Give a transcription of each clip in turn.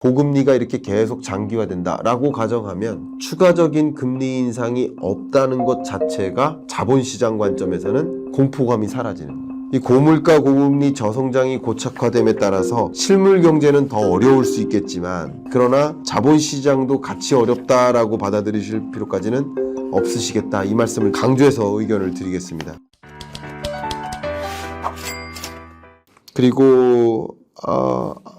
고금리가 이렇게 계속 장기화된다라고 가정하면 추가적인 금리 인상이 없다는 것 자체가 자본시장 관점에서는 공포감이 사라지는 거예요. 이 고물가 고금리 저성장이 고착화됨에 따라서 실물 경제는 더 어려울 수 있겠지만 그러나 자본시장도 같이 어렵다라고 받아들이실 필요까지는 없으시겠다, 이 말씀을 강조해서 의견을 드리겠습니다. 그리고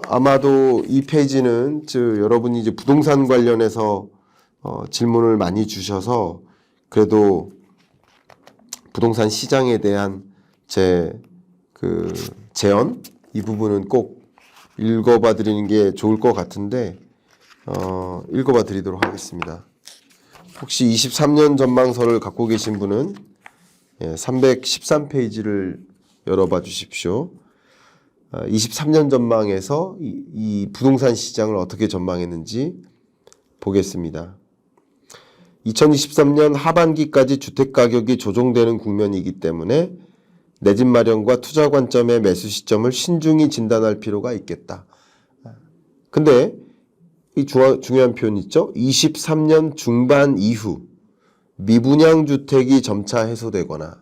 아마도 이 페이지는 여러분이 이제 부동산 관련해서 질문을 많이 주셔서 그래도 부동산 시장에 대한 제 제언 이 부분은 꼭 읽어봐 드리는 게 좋을 것 같은데 읽어봐 드리도록 하겠습니다. 혹시 23년 전망서를 갖고 계신 분은 313페이지를 열어봐 주십시오. 23년 전망에서 이 부동산 시장을 어떻게 전망했는지 보겠습니다. 2023년 하반기까지 주택가격이 조정되는 국면이기 때문에 내 집 마련과 투자 관점의 매수 시점을 신중히 진단할 필요가 있겠다. 근데 이 중요한 표현 있죠? 23년 중반 이후 미분양 주택이 점차 해소되거나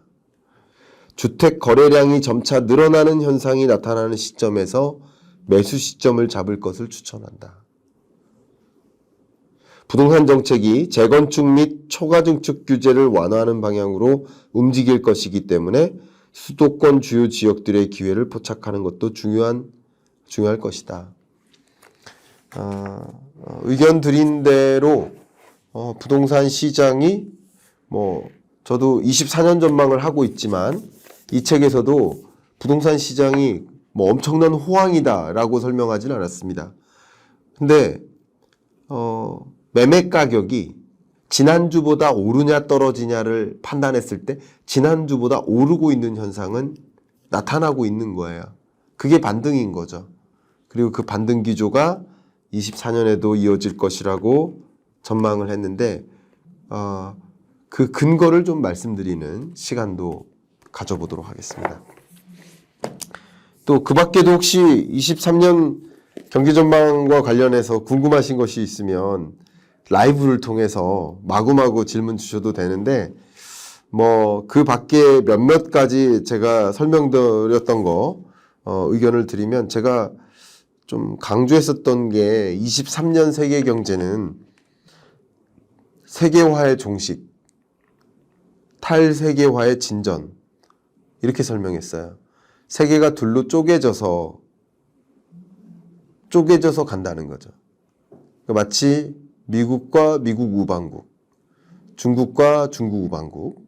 주택 거래량이 점차 늘어나는 현상이 나타나는 시점에서 매수 시점을 잡을 것을 추천한다. 부동산 정책이 재건축 및 초과 증축 규제를 완화하는 방향으로 움직일 것이기 때문에 수도권 주요 지역들의 기회를 포착하는 것도 중요할 것이다. 의견 드린 대로 부동산 시장이 저도 24년 전망을 하고 있지만 이 책에서도 부동산 시장이 엄청난 호황이다라고 설명하진 않았습니다. 근데 매매 가격이 지난주보다 오르냐 떨어지냐를 판단했을 때 지난주보다 오르고 있는 현상은 나타나고 있는 거예요. 그게 반등인 거죠. 그리고 그 반등 기조가 24년에도 이어질 것이라고 전망을 했는데 그 근거를 좀 말씀드리는 시간도 가져보도록 하겠습니다. 또 그 밖에도 혹시 23년 경기 전망과 관련해서 궁금하신 것이 있으면 라이브를 통해서 마구마구 질문 주셔도 되는데 그 밖에 몇몇 가지 제가 설명드렸던 거 의견을 드리면, 제가 좀 강조했었던 게 23년 세계 경제는 세계화의 종식, 탈세계화의 진전, 이렇게 설명했어요. 세계가 둘로 쪼개져서 간다는 거죠. 마치 미국과 미국 우방국, 중국과 중국 우방국,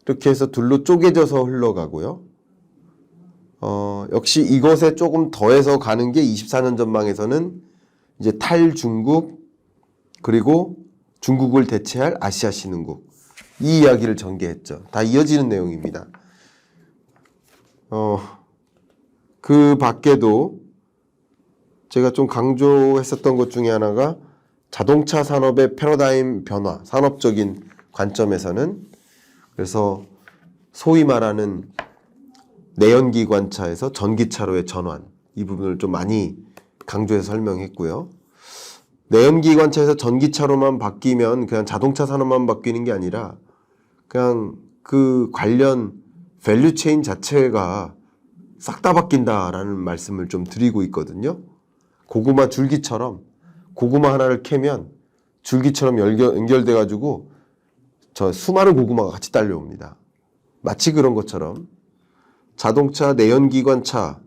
이렇게 해서 둘로 쪼개져서 흘러가고요. 역시 이것에 조금 더해서 가는 게 24년 전망에서는 이제 탈중국, 그리고 중국을 대체할 아시아 신흥국, 이 이야기를 전개했죠. 다 이어지는 내용입니다. 그 밖에도 제가 좀 강조했었던 것 중에 하나가 자동차 산업의 패러다임 변화, 산업적인 관점에서는, 그래서 소위 말하는 내연기관차에서 전기차로의 전환, 이 부분을 좀 많이 강조해서 설명했고요. 내연기관차에서 전기차로만 바뀌면 그냥 자동차 산업만 바뀌는 게 아니라 그냥 그 관련 밸류체인 자체가 싹 다 바뀐다라는 말씀을 좀 드리고 있거든요. 고구마 줄기처럼 고구마 하나를 캐면 줄기처럼 연결돼 가지고 저 수많은 고구마가 같이 딸려옵니다. 마치 그런 것처럼 자동차 내연기관차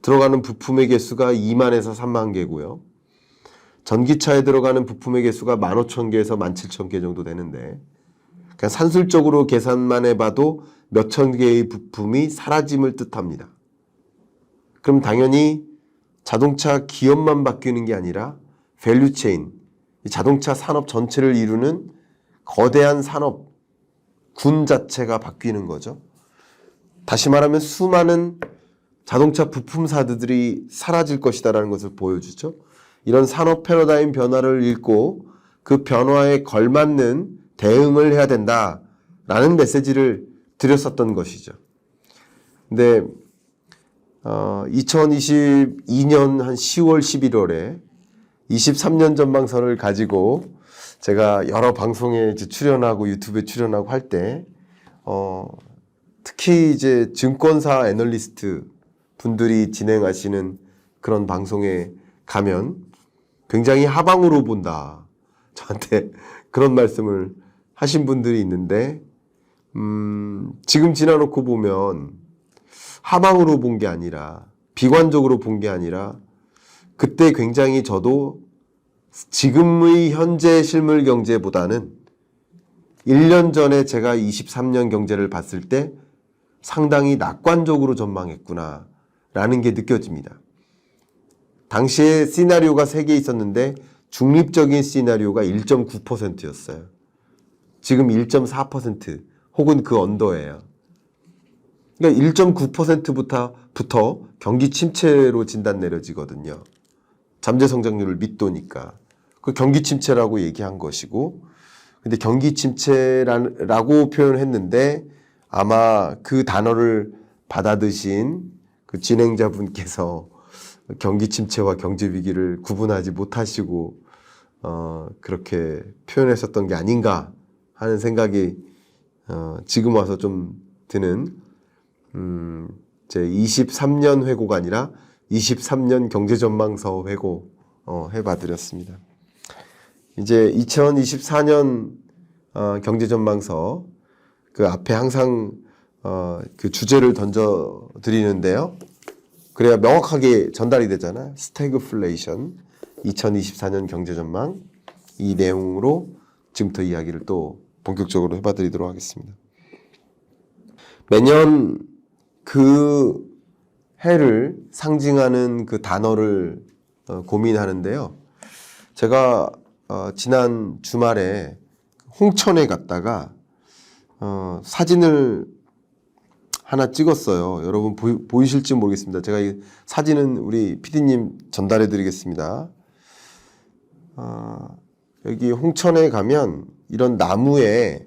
들어가는 부품의 개수가 2만에서 3만 개고요. 전기차에 들어가는 부품의 개수가 15,000개에서 17,000개 정도 되는데, 그냥 산술적으로 계산만 해봐도 몇천 개의 부품이 사라짐을 뜻합니다. 그럼 당연히 자동차 기업만 바뀌는 게 아니라 밸류체인, 자동차 산업 전체를 이루는 거대한 산업 군 자체가 바뀌는 거죠. 다시 말하면 수많은 자동차 부품사들이 사라질 것이다라는 것을 보여주죠. 이런 산업 패러다임 변화를 읽고 그 변화에 걸맞는 대응을 해야 된다라는 메시지를 드렸었던 것이죠. 근데 2022년 한 10월, 11월에 23년 전망선을 가지고 제가 여러 방송에 이제 출연하고 유튜브에 출연하고 할 때, 특히 이제 증권사 애널리스트 분들이 진행하시는 그런 방송에 가면 굉장히 하방으로 본다. 저한테 그런 말씀을 하신 분들이 있는데, 지금 지나놓고 보면 하방으로 본 게 아니라, 비관적으로 본 게 아니라, 그때 굉장히 저도 지금의 현재 실물 경제보다는 1년 전에 제가 23년 경제를 봤을 때 상당히 낙관적으로 전망했구나 라는 게 느껴집니다. 당시에 시나리오가 3개 있었는데 중립적인 시나리오가 1.9%였어요. 지금 1.4% 혹은 그 언더예요. 그러니까 1.9%부터 경기 침체로 진단 내려지거든요. 잠재 성장률을 밑도니까. 그 경기 침체라고 얘기한 것이고, 근데 경기 침체라고 표현했는데 아마 그 단어를 받아드신 그 진행자분께서 경기 침체와 경제 위기를 구분하지 못하시고 그렇게 표현했었던 게 아닌가 하는 생각이 지금 와서 좀 드는 제 23년 회고가 아니라 23년 경제전망서 회고 해봐드렸습니다. 이제 2024년 경제전망서 그 앞에 항상 그 주제를 던져 드리는데요. 그래야 명확하게 전달이 되잖아요. 스태그플레이션 2024년 경제전망 이 내용으로 지금부터 이야기를 또 본격적으로 해봐드리도록 하겠습니다. 매년 그 해를 상징하는 그 단어를 고민하는데요. 제가 지난 주말에 홍천에 갔다가 사진을 하나 찍었어요. 여러분 보이실지 모르겠습니다. 제가 이 사진은 우리 PD님 전달해 드리겠습니다. 여기 홍천에 가면 이런 나무에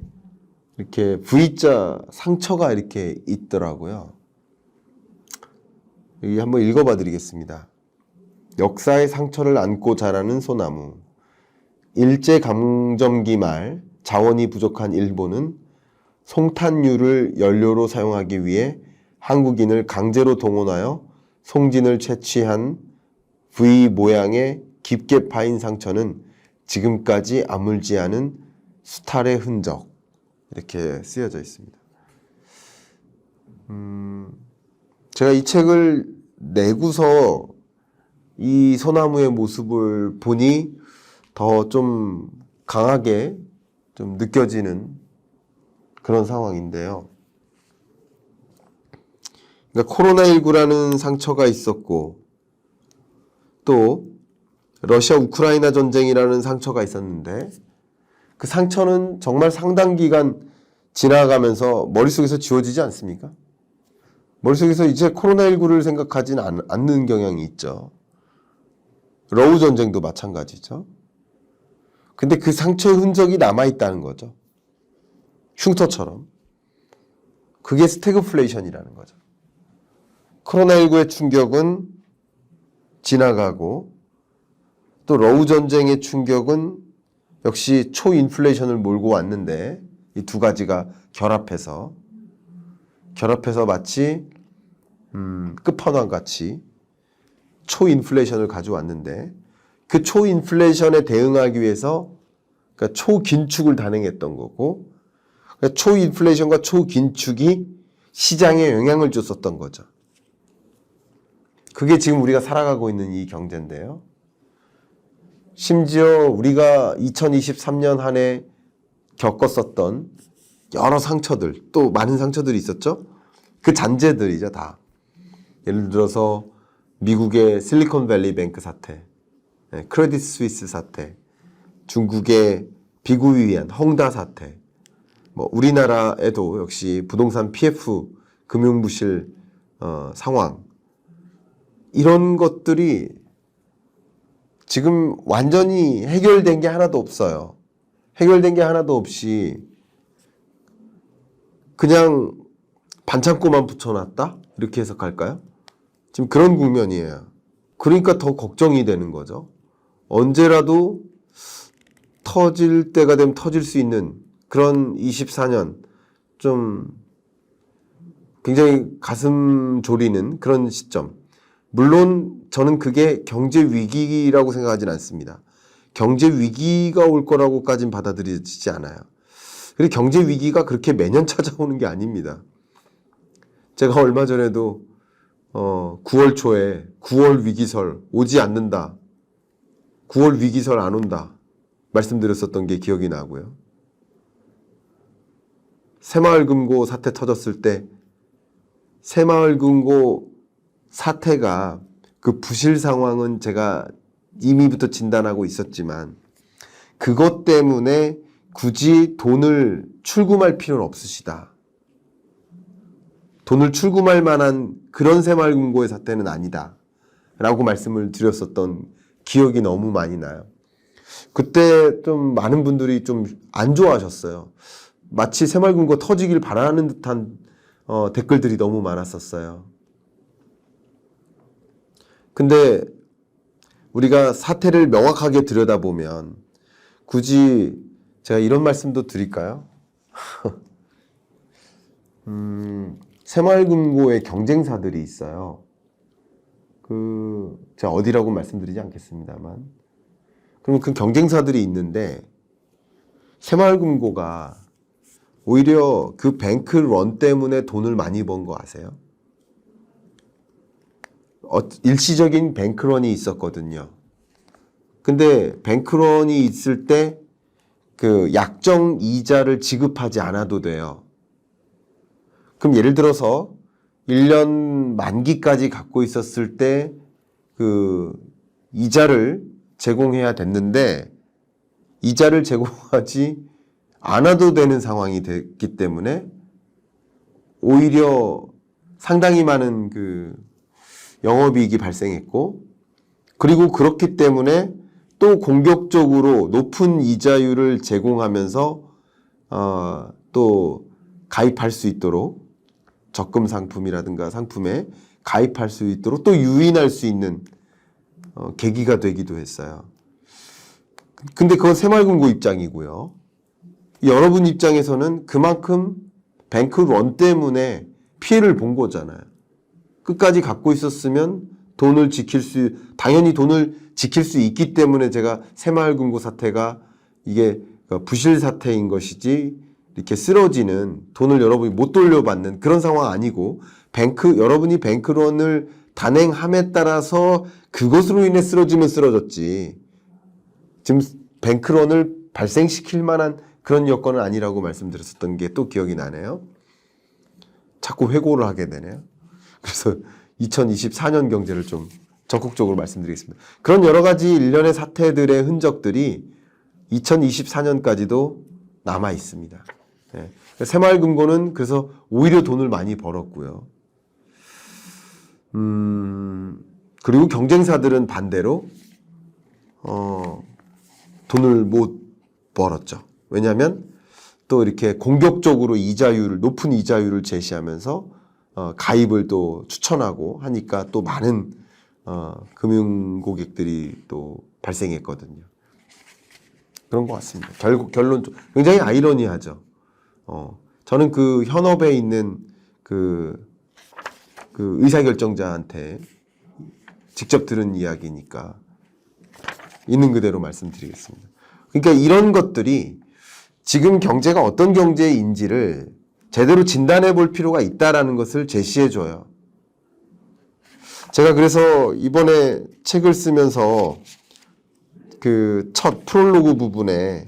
이렇게 V자 상처가 이렇게 있더라고요. 여기 한번 읽어봐 드리겠습니다. 역사의 상처를 안고 자라는 소나무. 일제강점기 말 자원이 부족한 일본은 송탄류를 연료로 사용하기 위해 한국인을 강제로 동원하여 송진을 채취한 V 모양의 깊게 파인 상처는 지금까지 아물지 않은 수탈의 흔적. 이렇게 쓰여져 있습니다. 제가 이 책을 내고서 이 소나무의 모습을 보니 더 좀 강하게 좀 느껴지는 그런 상황인데요. 그러니까 코로나19라는 상처가 있었고 또 러시아 우크라이나 전쟁이라는 상처가 있었는데 그 상처는 정말 상당 기간 지나가면서 머릿속에서 지워지지 않습니까? 머릿속에서 이제 코로나19를 생각하진 않는 경향이 있죠. 러우 전쟁도 마찬가지죠. 근데 그 상처의 흔적이 남아있다는 거죠. 흉터처럼. 그게 스태그플레이션이라는 거죠. 코로나19의 충격은 지나가고 또 러우 전쟁의 충격은 역시 초인플레이션을 몰고 왔는데 이 두 가지가 결합해서 마치 끝판왕같이 초인플레이션을 가져왔는데 그 초인플레이션에 대응하기 위해서 그러니까 초긴축을 단행했던 거고 그러니까 초인플레이션과 초긴축이 시장에 영향을 줬었던 거죠. 그게 지금 우리가 살아가고 있는 이 경제인데요. 심지어 우리가 2023년 한 해 겪었었던 여러 상처들, 또 많은 상처들이 있었죠. 그 잔재들이죠, 다. 예를 들어서 미국의 실리콘밸리 뱅크 사태, 크레딧 스위스 사태, 중국의 비구이위안 헝다 사태, 우리나라에도 역시 부동산 PF 금융부실 상황 이런 것들이 지금 완전히 해결된 게 하나도 없어요. 해결된 게 하나도 없이 그냥 반창고만 붙여놨다? 이렇게 해석할까요? 지금 그런 국면이에요. 그러니까 더 걱정이 되는 거죠. 언제라도 터질 때가 되면 터질 수 있는 그런 24년, 좀 굉장히 가슴 졸이는 그런 시점. 물론 저는 그게 경제 위기라고 생각하진 않습니다. 경제 위기가 올 거라고까지는 받아들이지 않아요. 그리고 경제 위기가 그렇게 매년 찾아오는 게 아닙니다. 제가 얼마 전에도 9월 초에 9월 위기설 오지 않는다. 9월 위기설 안 온다. 말씀드렸었던 게 기억이 나고요. 새마을금고 사태 터졌을 때 새마을금고 사태가 그 부실 상황은 제가 이미부터 진단하고 있었지만 그것 때문에 굳이 돈을 출금할 필요는 없으시다. 돈을 출금할 만한 그런 새마을금고의 사태는 아니다. 라고 말씀을 드렸었던 기억이 너무 많이 나요. 그때 좀 많은 분들이 좀 안 좋아하셨어요. 마치 새마을금고 터지길 바라는 듯한 댓글들이 너무 많았었어요. 근데 우리가 사태를 명확하게 들여다보면 굳이 제가 이런 말씀도 드릴까요? 새마을금고의 경쟁사들이 있어요. 제가 어디라고 말씀드리지 않겠습니다만. 그럼 그 경쟁사들이 있는데 새마을금고가 오히려 그 뱅크런 때문에 돈을 많이 번 거 아세요? 일시적인 뱅크런이 있었거든요. 근데 뱅크런이 있을 때 그 약정 이자를 지급하지 않아도 돼요. 그럼 예를 들어서 1년 만기까지 갖고 있었을 때 그 이자를 제공해야 됐는데 이자를 제공하지 않아도 되는 상황이 됐기 때문에 오히려 상당히 많은 그 영업이익이 발생했고, 그리고 그렇기 때문에 또 공격적으로 높은 이자율을 제공하면서 또 가입할 수 있도록 적금 상품이라든가 상품에 가입할 수 있도록 또 유인할 수 있는 계기가 되기도 했어요. 근데 그건 새마을금고 입장이고요. 여러분 입장에서는 그만큼 뱅크런 때문에 피해를 본 거잖아요. 끝까지 갖고 있었으면 당연히 돈을 지킬 수 있기 때문에 제가 새마을금고 사태가 이게 부실 사태인 것이지 이렇게 쓰러지는, 돈을 여러분이 못 돌려받는 그런 상황 아니고, 여러분이 뱅크런을 단행함에 따라서 그것으로 인해 쓰러지면 쓰러졌지, 지금 뱅크런을 발생시킬 만한 그런 여건은 아니라고 말씀드렸었던 게 또 기억이 나네요. 자꾸 회고를 하게 되네요. 그래서 2024년 경제를 좀 적극적으로 말씀드리겠습니다. 그런 여러 가지 일련의 사태들의 흔적들이 2024년까지도 남아 있습니다. 네. 새마을금고는 그래서 오히려 돈을 많이 벌었고요. 그리고 경쟁사들은 반대로 돈을 못 벌었죠. 왜냐하면 또 이렇게 공격적으로 높은 이자율을 제시하면서 가입을 또 추천하고 하니까 또 많은 금융고객들이 또 발생했거든요. 그런 것 같습니다. 결론 굉장히 아이러니하죠. 저는 그 현업에 있는 그 의사결정자한테 직접 들은 이야기니까 있는 그대로 말씀드리겠습니다. 그러니까 이런 것들이 지금 경제가 어떤 경제인지를 제대로 진단해 볼 필요가 있다라는 것을 제시해 줘요. 제가 그래서 이번에 책을 쓰면서 그 첫 프롤로그 부분에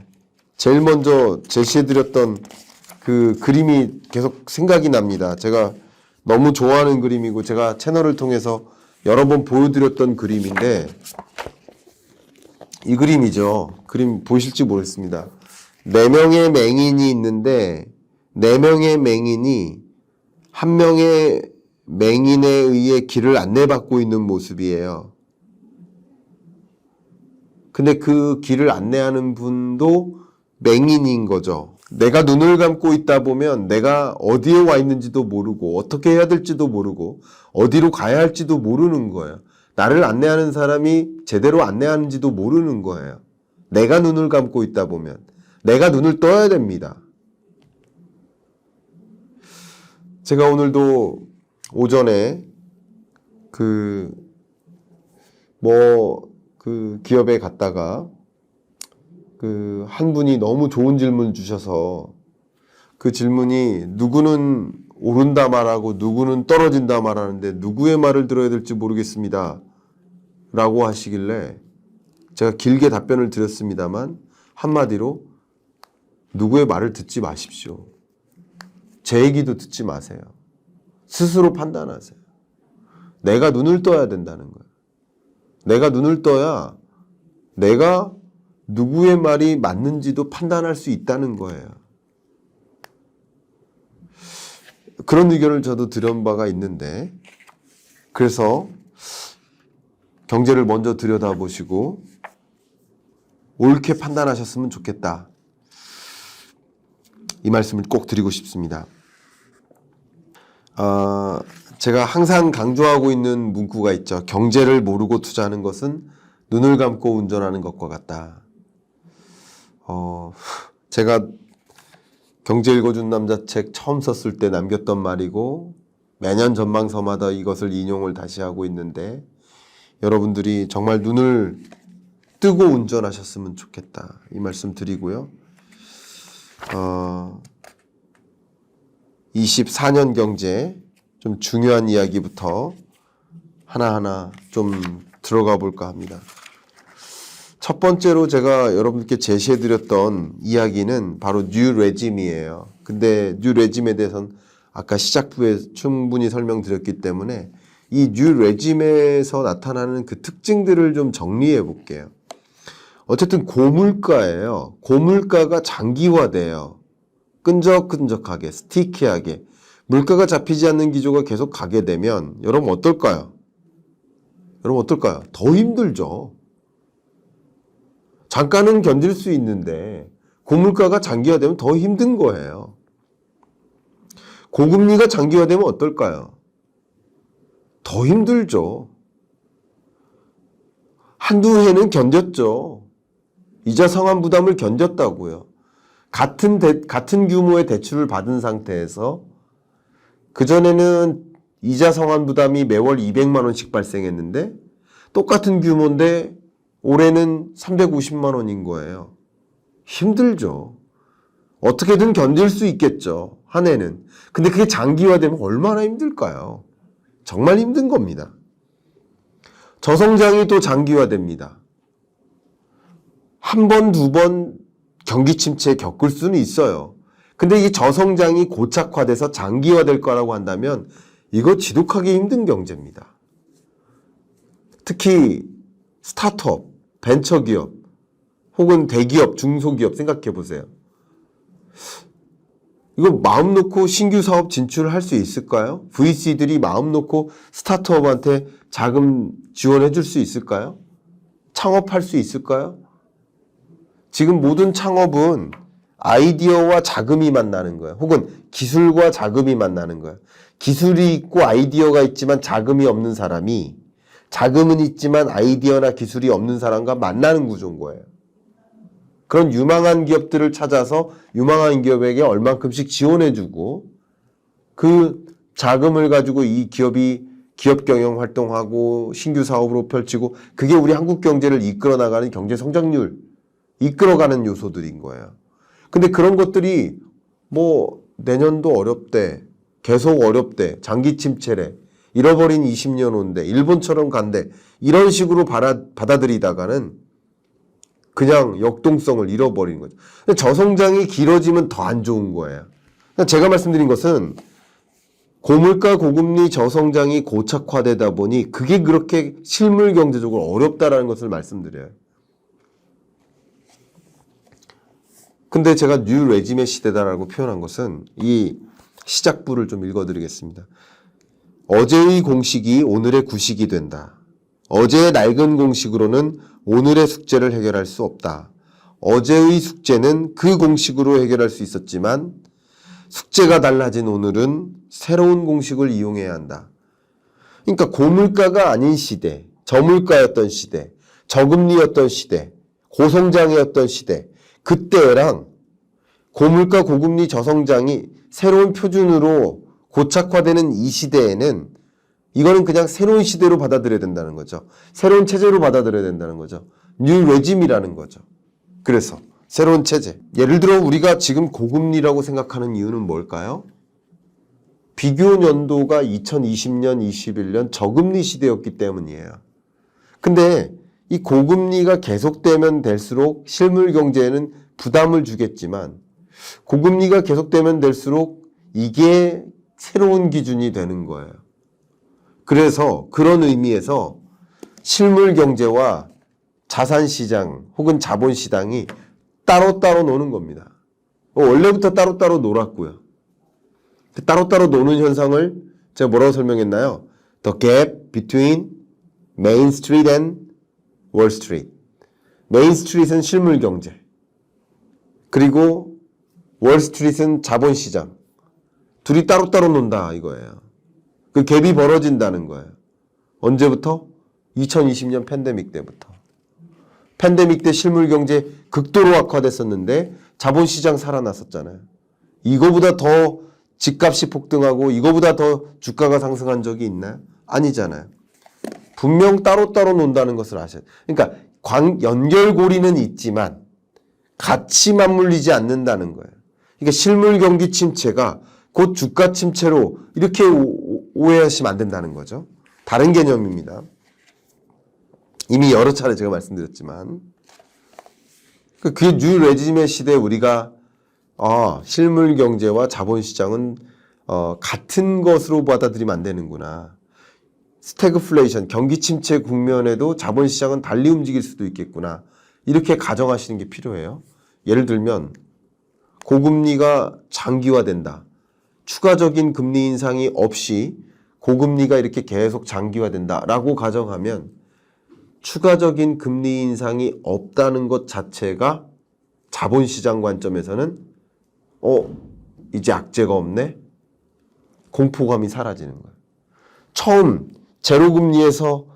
제일 먼저 제시해 드렸던 그 그림이 계속 생각이 납니다. 제가 너무 좋아하는 그림이고 제가 채널을 통해서 여러 번 보여드렸던 그림인데, 이 그림이죠. 그림 보실지 모르겠습니다. 4명의 맹인이 있는데 4명의 맹인이 한 명의 맹인에 의해 길을 안내받고 있는 모습이에요. 근데 그 길을 안내하는 분도 맹인인 거죠. 내가 눈을 감고 있다 보면 내가 어디에 와 있는지도 모르고 어떻게 해야 될지도 모르고 어디로 가야 할지도 모르는 거예요. 나를 안내하는 사람이 제대로 안내하는지도 모르는 거예요. 내가 눈을 감고 있다 보면 내가 눈을 떠야 됩니다. 제가 오늘도 오전에 기업에 갔다가 한 분이 너무 좋은 질문 주셔서 그 질문이 누구는 오른다 말하고 누구는 떨어진다 말하는데 누구의 말을 들어야 될지 모르겠습니다. 라고 하시길래 제가 길게 답변을 드렸습니다만 한마디로 누구의 말을 듣지 마십시오. 제 얘기도 듣지 마세요. 스스로 판단하세요. 내가 눈을 떠야 된다는 거예요. 내가 눈을 떠야 내가 누구의 말이 맞는지도 판단할 수 있다는 거예요. 그런 의견을 저도 들은 바가 있는데 그래서 경제를 먼저 들여다보시고 옳게 판단하셨으면 좋겠다. 이 말씀을 꼭 드리고 싶습니다. 제가 항상 강조하고 있는 문구가 있죠. 경제를 모르고 투자하는 것은 눈을 감고 운전하는 것과 같다. 제가 경제 읽어준 남자 책 처음 썼을 때 남겼던 말이고 매년 전망서마다 이것을 인용을 다시 하고 있는데 여러분들이 정말 눈을 뜨고 운전하셨으면 좋겠다. 이 말씀 드리고요. 24년 경제 좀 중요한 이야기부터 하나하나 좀 들어가 볼까 합니다. 첫 번째로 제가 여러분께 제시해드렸던 이야기는 바로 뉴 레짐이에요. 근데 뉴 레짐에 대해서는 아까 시작부에 충분히 설명드렸기 때문에 이 뉴 레짐에서 나타나는 그 특징들을 좀 정리해 볼게요. 어쨌든 고물가예요. 고물가가 장기화돼요. 끈적끈적하게, 스티키하게. 물가가 잡히지 않는 기조가 계속 가게 되면 여러분 어떨까요? 더 힘들죠. 잠깐은 견딜 수 있는데 고물가가 장기화되면 더 힘든 거예요. 고금리가 장기화되면 어떨까요? 더 힘들죠. 한두 해는 견뎠죠. 이자 상환 부담을 견뎠다고요. 같은 규모의 대출을 받은 상태에서 그전에는 이자 상환 부담이 매월 200만 원씩 발생했는데 똑같은 규모인데 올해는 350만 원인 거예요. 힘들죠. 어떻게든 견딜 수 있겠죠. 한 해는. 근데 그게 장기화되면 얼마나 힘들까요? 정말 힘든 겁니다. 저성장이 또 장기화됩니다. 한 번, 두 번 경기 침체 겪을 수는 있어요. 근데 이 저성장이 고착화돼서 장기화될 거라고 한다면 이거 지독하게 힘든 경제입니다. 특히 스타트업, 벤처기업 혹은 대기업, 중소기업 생각해 보세요. 이거 마음 놓고 신규 사업 진출할 수 있을까요? VC들이 마음 놓고 스타트업한테 자금 지원해 줄 수 있을까요? 창업할 수 있을까요? 지금 모든 창업은 아이디어와 자금이 만나는 거예요. 혹은 기술과 자금이 만나는 거예요. 기술이 있고 아이디어가 있지만 자금이 없는 사람이 자금은 있지만 아이디어나 기술이 없는 사람과 만나는 구조인 거예요. 그런 유망한 기업들을 찾아서 유망한 기업에게 얼만큼씩 지원해주고 그 자금을 가지고 이 기업이 기업 경영 활동하고 신규 사업으로 펼치고 그게 우리 한국 경제를 이끌어 나가는 경제 성장률 이끌어가는 요소들인 거예요. 근데 그런 것들이 내년도 어렵대, 계속 어렵대, 장기 침체래, 잃어버린 20년 온대, 일본처럼 간대 이런 식으로 받아들이다가는 그냥 역동성을 잃어버린 거죠. 저성장이 길어지면 더 안 좋은 거예요. 제가 말씀드린 것은 고물가, 고금리, 저성장이 고착화되다 보니 그게 그렇게 실물 경제적으로 어렵다라는 것을 말씀드려요. 근데 제가 뉴 레짐의 시대다라고 표현한 것은 이 시작부를 좀 읽어드리겠습니다. 어제의 공식이 오늘의 구식이 된다. 어제의 낡은 공식으로는 오늘의 숙제를 해결할 수 없다. 어제의 숙제는 그 공식으로 해결할 수 있었지만 숙제가 달라진 오늘은 새로운 공식을 이용해야 한다. 그러니까 고물가가 아닌 시대, 저물가였던 시대, 저금리였던 시대, 고성장이었던 시대, 그때랑 고물가, 고금리, 저성장이 새로운 표준으로 고착화되는 이 시대에는 이거는 그냥 새로운 시대로 받아들여야 된다는 거죠. 새로운 체제로 받아들여야 된다는 거죠. 뉴 레짐이라는 거죠. 그래서 새로운 체제. 예를 들어 우리가 지금 고금리라고 생각하는 이유는 뭘까요? 비교 연도가 2020년, 21년 저금리 시대였기 때문이에요. 근데 이 고금리가 계속되면 될수록 실물 경제에는 부담을 주겠지만 고금리가 계속되면 될수록 이게 새로운 기준이 되는 거예요. 그래서 그런 의미에서 실물 경제와 자산시장 혹은 자본시장이 따로따로 노는 겁니다. 원래부터 따로따로 놀았고요. 따로따로 노는 현상을 제가 뭐라고 설명했나요? The gap between Main Street and Wall Street. 메인 스트리트는 실물 경제. 그리고 월 스트리트는 자본시장. 둘이 따로따로 논다 이거예요. 그 갭이 벌어진다는 거예요. 언제부터? 2020년 팬데믹 때부터. 팬데믹 때 실물 경제 극도로 악화됐었는데 자본시장 살아났었잖아요. 이거보다 더 집값이 폭등하고 이거보다 더 주가가 상승한 적이 있나요? 아니잖아요. 분명 따로따로 논다는 것을 아셔야 돼요. 그러니까 연결고리는 있지만 같이 맞물리지 않는다는 거예요. 그러니까 실물 경기 침체가 곧 주가 침체로 이렇게 오해하시면 안 된다는 거죠. 다른 개념입니다. 이미 여러 차례 제가 말씀드렸지만 그게 뉴 레짐의 시대에 우리가 실물 경제와 자본시장은 같은 것으로 받아들이면 안 되는구나. 스태그플레이션, 경기 침체 국면에도 자본시장은 달리 움직일 수도 있겠구나. 이렇게 가정하시는 게 필요해요. 예를 들면 고금리가 장기화된다. 추가적인 금리 인상이 없이 고금리가 이렇게 계속 장기화된다라고 가정하면 추가적인 금리 인상이 없다는 것 자체가 자본시장 관점에서는 이제 악재가 없네? 공포감이 사라지는 거예요. 처음 제로금리에서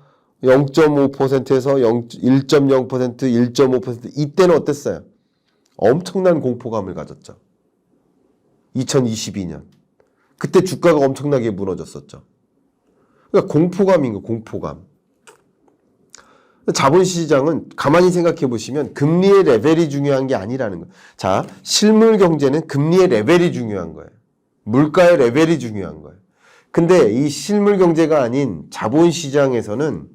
0.5%에서 1.0%, 1.5% 이때는 어땠어요? 엄청난 공포감을 가졌죠. 2022년. 그때 주가가 엄청나게 무너졌었죠. 그러니까 공포감인 거예요. 공포감. 자본시장은 가만히 생각해 보시면 금리의 레벨이 중요한 게 아니라는 거예요. 자, 실물 경제는 금리의 레벨이 중요한 거예요. 물가의 레벨이 중요한 거예요. 근데 이 실물 경제가 아닌 자본시장에서는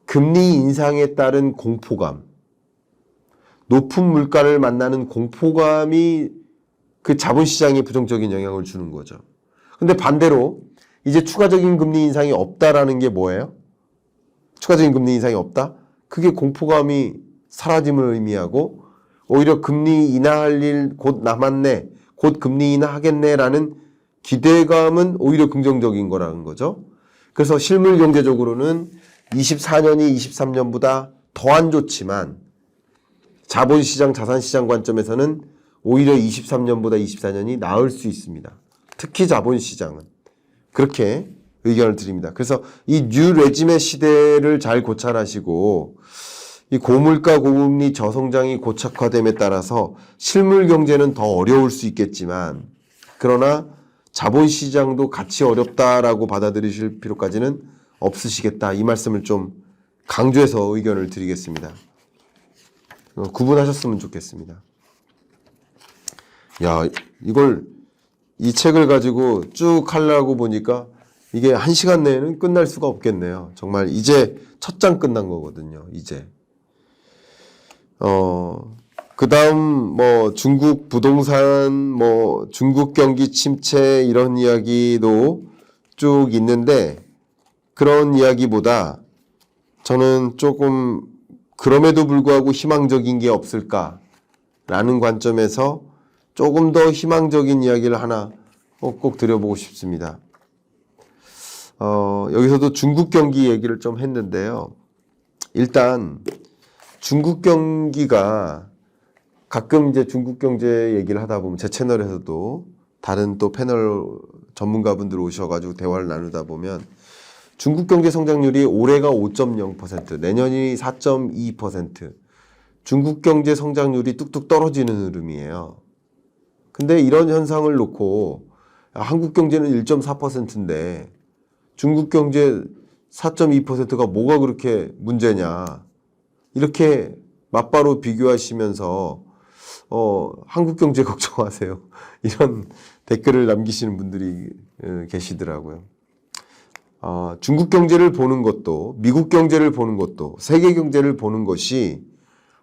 금리 인상에 따른 공포감, 높은 물가를 만나는 공포감이 그 자본시장에 부정적인 영향을 주는 거죠. 근데 반대로 이제 추가적인 금리 인상이 없다라는 게 뭐예요? 추가적인 금리 인상이 없다? 그게 공포감이 사라짐을 의미하고 오히려 금리 인하할 일 곧 남았네, 곧 금리 인하하겠네라는 기대감은 오히려 긍정적인 거라는 거죠. 그래서 실물 경제적으로는 24년이 23년보다 더 안 좋지만 자본시장, 자산시장 관점에서는 오히려 23년보다 24년이 나을 수 있습니다. 특히 자본시장은. 그렇게 의견을 드립니다. 그래서 이 뉴 레짐의 시대를 잘 고찰하시고 이 고물가, 고금리, 저성장이 고착화됨에 따라서 실물 경제는 더 어려울 수 있겠지만 그러나 자본시장도 같이 어렵다라고 받아들이실 필요까지는 없으시겠다. 이 말씀을 좀 강조해서 의견을 드리겠습니다. 구분하셨으면 좋겠습니다. 야, 이 책을 가지고 쭉 하려고 보니까 이게 1시간 내에는 끝날 수가 없겠네요. 정말 이제 첫 장 끝난 거거든요. 이제. 그 다음 중국 부동산, 중국 경기 침체 이런 이야기도 쭉 있는데 그런 이야기보다 저는 조금 그럼에도 불구하고 희망적인 게 없을까라는 관점에서 조금 더 희망적인 이야기를 하나 꼭 드려보고 싶습니다. 여기서도 중국 경기 얘기를 좀 했는데요. 일단 중국 경기가 가끔 이제 중국 경제 얘기를 하다 보면 제 채널에서도 다른 또 패널 전문가분들 오셔가지고 대화를 나누다 보면 중국 경제 성장률이 올해가 5.0%, 내년이 4.2%, 중국 경제 성장률이 뚝뚝 떨어지는 흐름이에요. 근데 이런 현상을 놓고 한국 경제는 1.4%인데 중국 경제 4.2%가 뭐가 그렇게 문제냐. 이렇게 맞바로 비교하시면서 한국 경제 걱정하세요. 이런 댓글을 남기시는 분들이 계시더라고요. 중국 경제를 보는 것도 미국 경제를 보는 것도 세계 경제를 보는 것이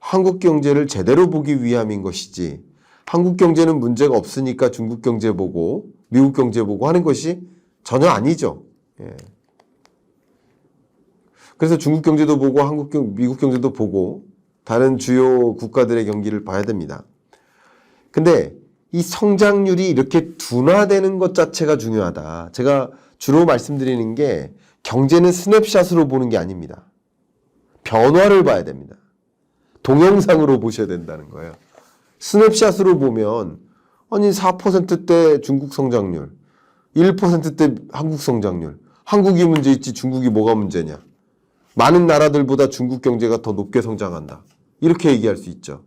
한국 경제를 제대로 보기 위함인 것이지 한국 경제는 문제가 없으니까 중국 경제 보고 미국 경제 보고 하는 것이 전혀 아니죠. 예. 그래서 중국 경제도 보고 미국 경제도 보고 다른 주요 국가들의 경기를 봐야 됩니다. 근데 이 성장률이 이렇게 둔화되는 것 자체가 중요하다. 제가 주로 말씀드리는 게 경제는 스냅샷으로 보는 게 아닙니다. 변화를 봐야 됩니다. 동영상으로 보셔야 된다는 거예요. 스냅샷으로 보면 아니 4%대 중국 성장률, 1%대 한국 성장률, 한국이 문제 있지 중국이 뭐가 문제냐. 많은 나라들보다 중국 경제가 더 높게 성장한다. 이렇게 얘기할 수 있죠.